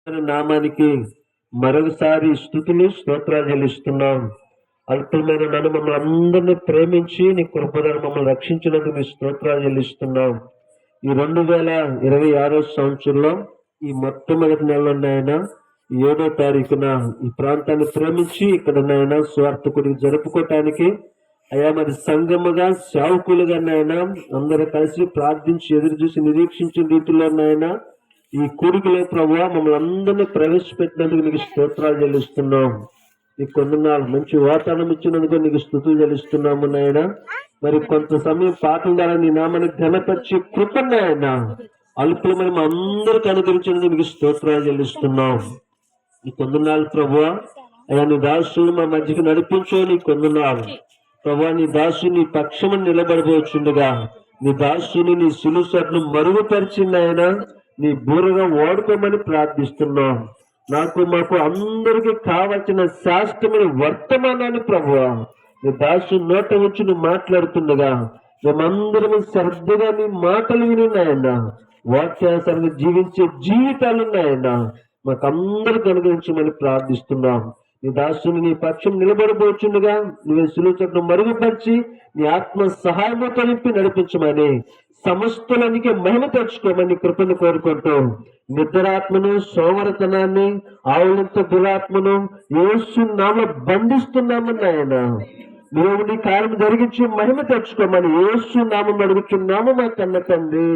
నామానికి మరొకసారి స్థుతులు స్తోత్రాలు చెల్లిస్తున్నాం. అల్పమైన నన్ను మమ్మల్ని అందరినీ ప్రేమించి నీ కృపలను మమ్మల్ని రక్షించినందుకు మీ స్తోత్రాలు చెల్లిస్తున్నాం. ఈ 2026 సంవత్సరంలో ఈ మొట్టమొదటి నెలలో నాయన 7వ తారీఖున ఈ ప్రాంతాన్ని ప్రేమించి ఇక్కడ నాయన స్వార్థకుడికి జరుపుకోవటానికి అయా మరి సంఘముగా సేవకులుగా నాయన అందరూ కలిసి ప్రార్థించి ఎదురు చూసి నిరీక్షించిన రీతిలో నాయన ఈ కూడికలో ప్రభువా మమ్మల్ని అందరినీ ప్రవేశపెట్టినందుకు నీకు స్తోత్రాలు చెల్లిస్తున్నాం. ఈ కొందనాలు మంచి వాతావరణం ఇచ్చినందుకు నీకు స్తుతులు చెల్లిస్తున్నాము నాయన. మరి కొంత సమయం పాటల ద్వారా నీ నామాన్ని ఘనపరిచి కృపన్నాయన అల్పులమైన మా అందరికి అనుగ్రహించినందుకు నీకు స్తోత్రాలు చెల్లిస్తున్నాం. ఈ కొందనాలు ప్రభువా అయ్యా నీ దాసులు మా మధ్యకి నడిపించో. నీ కొందనాలు ప్రభువా నీ దాసు నీ పక్షమని నిలబడిపోవచ్చుండగా నీ దాసుని నీ సులుసట్లు మరుగుపరిచింది ఆయన నీ బూరగా ఓడుకోమని ప్రార్థిస్తున్నాం. నాకు మాకు అందరికి కావలసిన శాస్త్రమైన వర్తమానాన్ని ప్రభువా నీ దాసు నోట వచ్చి నువ్వు మాట్లాడుతుండగా మేమందరం శ్రద్ధగా నీ మాటలు వినిన్నాయన్న వాక్యాసరంగా జీవించే జీవితాలున్నాయన్న మాకందరికి అనుగ్రహించమని ప్రార్థిస్తున్నాం. నీ దాసుని నీ పక్షం నిలబడిపోవచ్చుండగా నువ్వే సులుచట్ను మరుగుపరిచి నీ ఆత్మ సహాయముతో నింపి నడిపించమని సమస్తలనికి మహిమ తెచ్చుకోమని కృపను కోరుకుంటూ నిద్రాత్మను సోమరతనాన్ని ఆవులంత దురాత్మను యేసు నామ బంధిస్తున్నామని ఆయన నువ్వు నీ కార్యం జరిగించి మహిమ తెచ్చుకోమని యేసు నామం అడుగుచున్నాము మా కన్న తండ్రి.